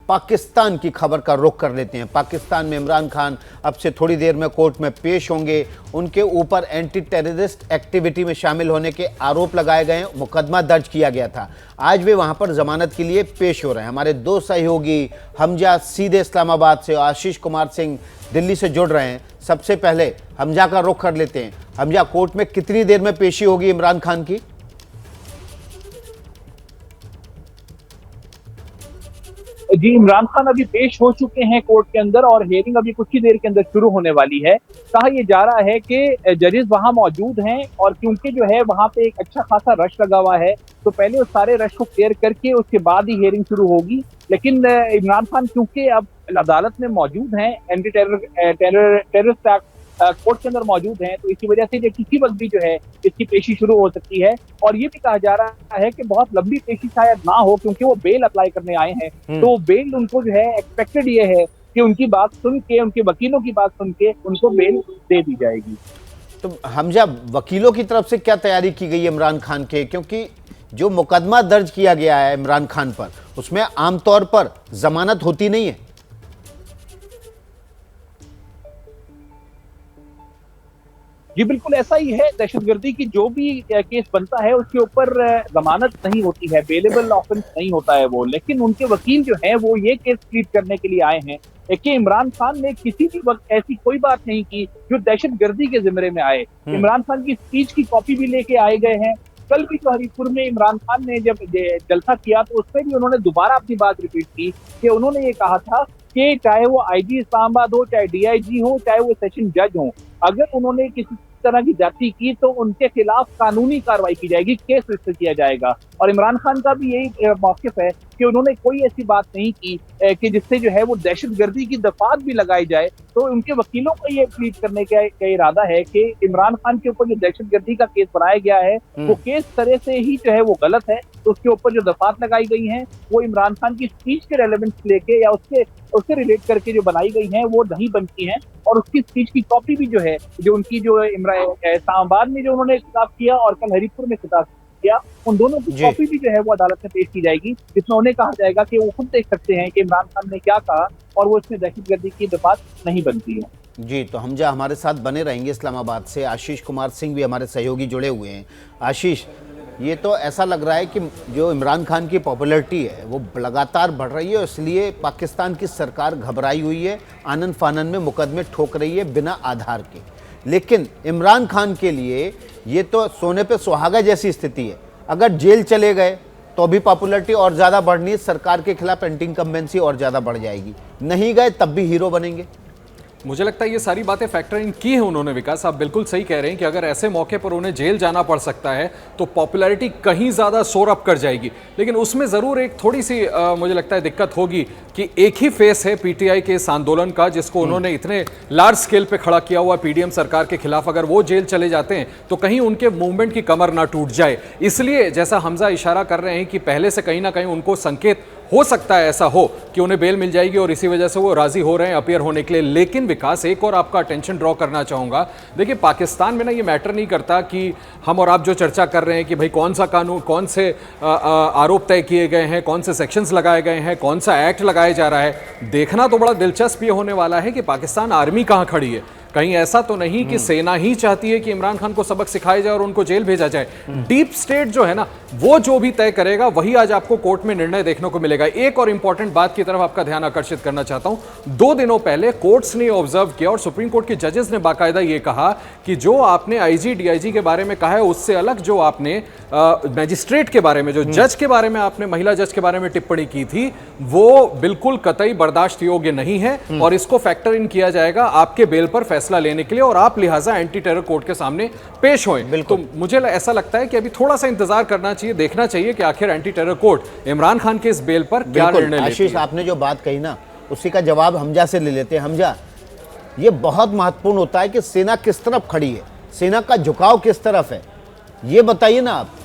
पाकिस्तान की खबर का रुख कर लेते हैं। पाकिस्तान में इमरान खान अब से थोड़ी देर में कोर्ट में पेश होंगे। उनके ऊपर एंटी टेररिस्ट एक्टिविटी में शामिल होने के आरोप लगाए गए हैं, मुकदमा दर्ज किया गया था। आज वे वहां पर जमानत के लिए पेश हो रहे हैं। हमारे दो सहयोगी हमजा सीधे इस्लामाबाद से, आशीष कुमार सिंह दिल्ली से जुड़ रहे हैं। सबसे पहले हमजा का रुख कर लेते हैं। हमजा, कोर्ट में कितनी देर में पेशी होगी इमरान खान की? जी, इमरान खान अभी पेश हो चुके हैं कोर्ट के अंदर और हियरिंग अभी कुछ ही देर के अंदर शुरू होने वाली है। कहा यह जा रहा है कि जजेस वहां मौजूद हैं और क्योंकि जो है वहां पे एक अच्छा खासा रश लगा हुआ है, तो पहले उस सारे रश को क्लियर करके उसके बाद ही हियरिंग शुरू होगी। लेकिन इमरान खान क्योंकि अब अदालत में मौजूद हैं, एंटी टेररिस्ट एक्ट कोर्ट के अंदर मौजूद हैं, तो इसी वजह से ये किसी वक्त भी जो है इसकी पेशी शुरू हो सकती है। और ये भी कहा जा रहा है कि बहुत लंबी पेशी शायद ना हो, क्योंकि वो बेल अप्लाई करने आए हैं। तो बेल उनको जो है एक्सपेक्टेड ये है कि उनकी बात सुन के, उनके वकीलों की बात सुन के उनको बेल दे दी जाएगी। तो हमजा, वकीलों की तरफ से क्या तैयारी की गई है इमरान खान के? क्योंकि जो मुकदमा दर्ज किया गया है इमरान खान पर, उसमें आमतौर पर जमानत होती नहीं है। जी बिल्कुल ऐसा ही है। दहशतगर्दी की जो भी केस बनता है उसके ऊपर जमानत नहीं होती है, बेलेबल ऑफेंस नहीं होता है वो। लेकिन उनके वकील जो हैं वो ये केस प्लीड करने के लिए आए हैं कि इमरान खान ने किसी भी वक्त ऐसी कोई बात नहीं की जो दहशतगर्दी के जिम्मे में आए। इमरान खान की स्पीच की कॉपी भी लेके आए गए हैं। कल भी जो हरीपुर में इमरान खान ने जब जलसा किया तो उसमें भी उन्होंने दोबारा अपनी बात रिपीट की कि उन्होंने ये कहा था कि चाहे वो आईजी इस्लामाबाद हो, चाहे डीआईजी हो, चाहे वो सेशन जज हो, अगर उन्होंने किसी तरह की जाति की तो उनके खिलाफ कानूनी कार्रवाई की जाएगी, केस रजिस्टर किया जाएगा। और इमरान खान का भी यही मौकिफ है कि उन्होंने कोई ऐसी बात नहीं की कि जिससे जो है वो दहशतगर्दी की दफात भी लगाई जाए। तो उनके वकीलों को ये प्लीड करने का इरादा है कि इमरान खान के ऊपर जो दहशतगर्दी का केस बनाया गया है वो केस तरह से ही जो है वो गलत है। तो उसके ऊपर जो दफात लगाई गई हैं वो इमरान खान की स्पीच के रेलेवेंस लेके या उससे रिलेट करके जो बनाई गई हैं वो नहीं बनती हैं। और उसकी स्पीच की कॉपी भी जो है, जो उनकी जो इस्लामाबाद में जो उन्होंने खिताब किया और कल हरीपुर में खिताब किया, उन दोनों की कॉपी भी जो है वो अदालत में पेश की जाएगी, जिसमें उन्हें कहा जाएगा कि वो खुद देख सकते हैं कि इमरान खान ने क्या कहा और वो इसमें दहशतगर्दी की दफात नहीं बनती है। जी, तो हमजा हमारे साथ बने रहेंगे इस्लामाबाद से। आशीष कुमार सिंह भी हमारे सहयोगी जुड़े हुए हैं। आशीष, ये तो ऐसा लग रहा है कि जो इमरान खान की पॉपुलैरिटी है वो लगातार बढ़ रही है, इसलिए पाकिस्तान की सरकार घबराई हुई है, आनन फानन में मुकदमे ठोक रही है बिना आधार के। लेकिन इमरान खान के लिए ये तो सोने पे सुहागा जैसी स्थिति है। अगर जेल चले गए तो भी पॉपुलैरिटी और ज़्यादा बढ़नी है, सरकार के खिलाफ एंटी इनकम्बेंसी और ज़्यादा बढ़ जाएगी। नहीं गए तब भी हीरो बनेंगे। मुझे लगता है ये सारी बातें फैक्टर इन की है उन्होंने। विकास, आप बिल्कुल सही कह रहे हैं कि अगर ऐसे मौके पर उन्हें जेल जाना पड़ सकता है तो पॉपुलैरिटी कहीं ज़्यादा सोर अप कर जाएगी। लेकिन उसमें ज़रूर एक थोड़ी सी मुझे लगता है दिक्कत होगी कि एक ही फेस है पीटीआई के इस आंदोलन का, जिसको उन्होंने इतने लार्ज स्केल पे खड़ा किया हुआ पीडीएम सरकार के खिलाफ। अगर वो जेल चले जाते हैं तो कहीं उनके मूवमेंट की कमर ना टूट जाए। इसलिए जैसा हमजा इशारा कर रहे हैं कि पहले से कहीं ना कहीं उनको संकेत हो सकता है ऐसा हो कि उन्हें बेल मिल जाएगी और इसी वजह से वो राजी हो रहे हैं अपियर होने के लिए। लेकिन विकास, एक और आपका अटेंशन ड्रॉ करना चाहूंगा। देखिए, पाकिस्तान में ना ये मैटर नहीं करता कि हम और आप जो चर्चा कर रहे हैं कि भाई कौन सा कानून, कौन से आरोप तय किए गए हैं, कौन से सेक्शंस लगाए गए हैं, कौन सा एक्ट लगाया जा रहा है। देखना तो बड़ा दिलचस्प ये होने वाला है कि पाकिस्तान आर्मी कहां खड़ी है। कहीं ऐसा तो नहीं कि सेना ही चाहती है कि इमरान खान को सबक सिखाया जाए और उनको जेल भेजा जाए। डीप स्टेट जो है ना, वो जो भी तय करेगा वही आज आपको कोर्ट में निर्णय देखने को मिलेगा। एक और इंपॉर्टेंट बात की तरफ आपका ध्यान आकर्षित करना चाहता हूं। 2 दिनों पहले कोर्ट्स ने ऑब्जर्व किया और सुप्रीम कोर्ट के जजेस ने बाकायदा ये कहा कि जो आपने आईजी डीआईजी के बारे में कहा है, उससे अलग जो आपने मैजिस्ट्रेट के बारे में, जो जज के बारे में आपने, महिला जज के बारे में टिप्पणी की थी, वो बिल्कुल कतई बर्दाश्त योग्य नहीं है और इसको फैक्टर इन किया जाएगा आपके बेल पर फैसला लेने के लिए और आप लिहाजा एंटी टेरर कोर्ट के सामने पेश हों। तो मुझे ऐसा लगता है कि अभी थोड़ा सा इंतजार करना चाहिए, देखना चाहिए कि आखिर anti terror court Imran Khan के इस बेल पर क्या निर्णय लेती है। आशीष, आपने जो बात कही ना, उसी का जवाब हमजा से ले लेते हैं। हमजा, ये बहुत महत्वपूर्ण होता है कि सेना किस तरफ खड़ी है, सेना का झुकाव किस तरफ है, ये बताइए ना आप।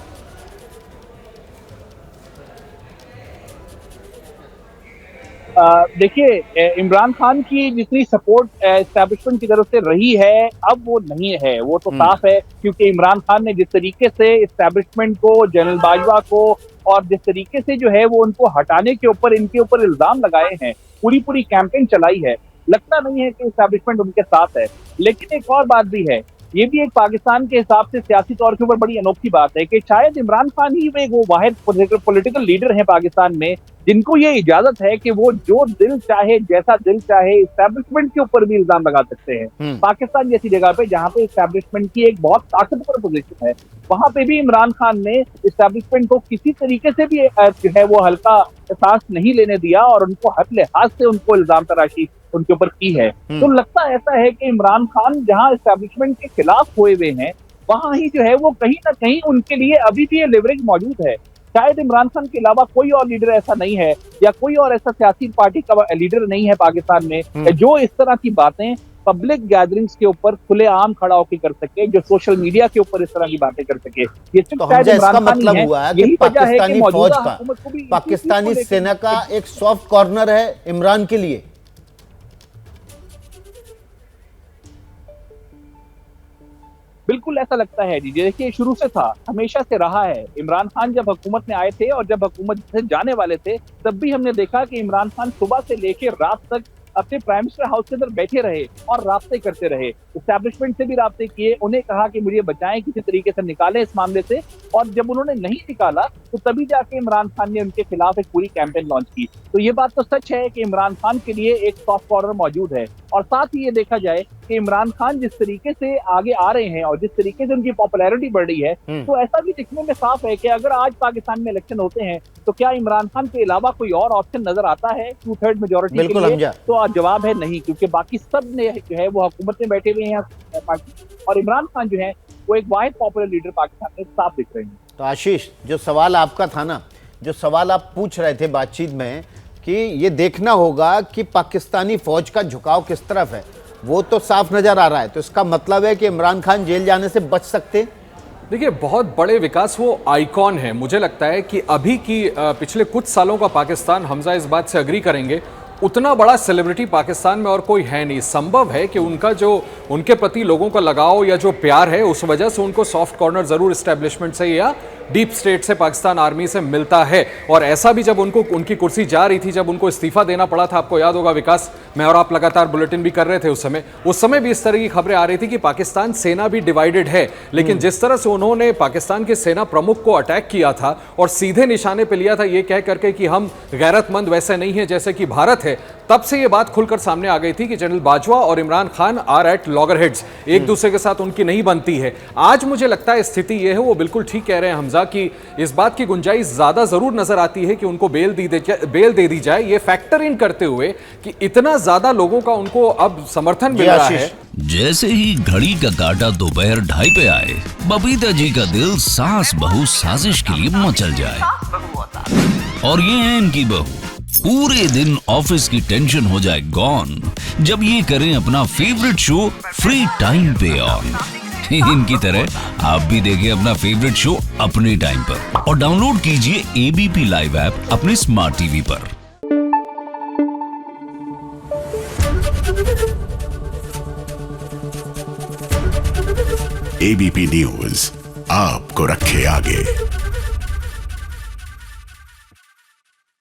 देखिए, इमरान खान की जितनी सपोर्ट एस्टैब्लिशमेंट की तरफ से रही है, अब वो नहीं है। वो तो साफ है, क्योंकि इमरान खान ने जिस तरीके से एस्टैब्लिशमेंट को, जनरल बाजवा को, और जिस तरीके से जो है वो उनको हटाने के ऊपर, इनके ऊपर इल्जाम लगाए हैं, पूरी कैंपेन चलाई है, लगता नहीं है कि एस्टैब्लिशमेंट उनके साथ है। लेकिन एक और बात भी है, ये भी एक पाकिस्तान के हिसाब से सियासी तौर के ऊपर बड़ी अनोखी बात है कि शायद इमरान खान ही वो वाहिद पॉलिटिकल लीडर हैं पाकिस्तान में जिनको ये इजाजत है कि वो जो दिल चाहे, जैसा दिल चाहे, एस्टैब्लिशमेंट के ऊपर भी इल्जाम लगा सकते हैं। पाकिस्तान जैसी जगह पे जहां पे एस्टैब्लिशमेंट की एक बहुत ताकतवर पोजीशन है, वहां पे भी इमरान खान ने एस्टैब्लिशमेंट को किसी तरीके से भी जो है वो हल्का सांस नहीं लेने दिया और उनको हर लिहाज से उनको इल्जाम तराशी उनके ऊपर की है। तो लगता ऐसा है कि इमरान खान जहां एस्टैब्लिशमेंट के खिलाफ हुए हुए हैं, वहां ही जो है वो कहीं ना कहीं उनके लिए अभी भी ये लेवरेज मौजूद है। शायद इमरान खान के अलावा कोई और लीडर ऐसा नहीं है, या कोई और ऐसा सियासी पार्टी का लीडर नहीं है पाकिस्तान में जो इस तरह की बातें पब्लिक गैदरिंग्स के ऊपर खुलेआम खड़ा होकर कर सके, जो सोशल मीडिया के ऊपर इस तरह की बातें कर सके। ये तो इसका मतलब हुआ है कि पाकिस्तानी फौज का, पाकिस्तानी सेना का एक सॉफ्ट कॉर्नर है इमरान के लिए। बिल्कुल ऐसा लगता है जी। देखिए, शुरू से था, हमेशा से रहा है। इमरान खान जब हुकूमत में आए थे और जब हुकूमत से जाने वाले थे, तब भी हमने देखा कि इमरान खान सुबह से लेकर रात तक अपने प्राइम मिनिस्टर हाउस के अंदर बैठे रहे और राब्ते करते रहे, एस्टैब्लिशमेंट से भी राब्ते किए, उन्हें कहा कि मुझे बचाएं, किसी तरीके से निकालें इस मामले से। और जब उन्होंने नहीं निकाला तो तभी जाके इमरान खान ने उनके खिलाफ एक पूरी कैंपेन लॉन्च की। तो ये बात तो सच है कि इमरान खान के लिए एक सॉफ्ट कॉर्नर मौजूद है। और साथ ही ये देखा जाए कि इमरान खान जिस तरीके से आगे आ रहे हैं और जिस तरीके से उनकी पॉपुलैरिटी बढ़ रही है, तो ऐसा भी दिखने में साफ है कि अगर आज पाकिस्तान में इलेक्शन होते हैं तो क्या इमरान खान के अलावा कोई और ऑप्शन नजर आता है 2/3 मेजोरिटी के लिए? तो जवाब है नहीं, क्योंकि बाकी सब ने जो है वो हुकूमत में बैठे हुए हैं पार्टी, और इमरान खान जो है वो एक वाहिद पॉपुलर लीडर पाकिस्तान में साफ दिख रहे हैं। तो आशीष, जो सवाल आपका था ना, जो सवाल आप पूछ रहे थे बातचीत में कि ये देखना होगा कि पाकिस्तानी फौज का झुकाव किस तरफ है, वो तो साफ नजर आ रहा है। तो इसका मतलब है कि इमरान खान जेल जाने से बच सकते हैं। देखिए, बहुत बड़े विकास वो आइकॉन है। मुझे लगता है कि अभी की पिछले कुछ सालों का पाकिस्तान, हमजा इस बात से अग्री करेंगे, उतना बड़ा सेलिब्रिटी पाकिस्तान में और कोई है नहीं। संभव है कि उनका जो उनके प्रति लोगों का लगाव या जो प्यार है, उस वजह से उनको सॉफ्ट कॉर्नर जरूर एस्टेब्लिशमेंट से या डीप स्टेट से, पाकिस्तान आर्मी से मिलता है। और ऐसा भी जब उनको उनकी कुर्सी जा रही थी, जब उनको इस्तीफा देना पड़ा था, आपको याद होगा विकास, मैं और आप लगातार बुलेटिन भी कर रहे थे उस समय भी इस तरह की खबरें आ रही थी कि पाकिस्तान सेना भी डिवाइडेड है। लेकिन जिस तरह से उन्होंने पाकिस्तान के सेना प्रमुख को अटैक किया था और सीधे निशाने पर लिया था, ये कह करके कि हम गैरतमंद वैसे नहीं है जैसे कि भारत है, तब से ये बात खुलकर सामने आ गई थी कि जनरल बाजवा और इमरान खान आर एट लॉगरहेड्स, एक दूसरे के साथ उनकी नहीं बनती है। आज मुझे लगता है स्थिति ये है, वो बिल्कुल ठीक कह रहे हैं हमजा, कि इस बात की गुंजाइश ज्यादा जरूर नजर आती है कि उनको बेल दे दी जाए, ये फैक्टर इन करते हुए कि इतना ज्यादा लोगों का उनको अब समर्थन मिल रहा है। जैसे ही घड़ी का काटा दोपहर 2:30 पे आए, बबीता जी का दिल सास बहू साजिश के लिए मचल जाए। और ये है इनकी बहू, पूरे दिन ऑफिस की टेंशन हो जाए गॉन जब ये करें अपना फेवरेट शो फ्री टाइम पे ऑन। इनकी तरह आप भी देखें अपना फेवरेट शो अपने टाइम पर और डाउनलोड कीजिए एबीपी लाइव ऐप अपने स्मार्ट टीवी पर। एबीपी न्यूज आपको रखे आगे।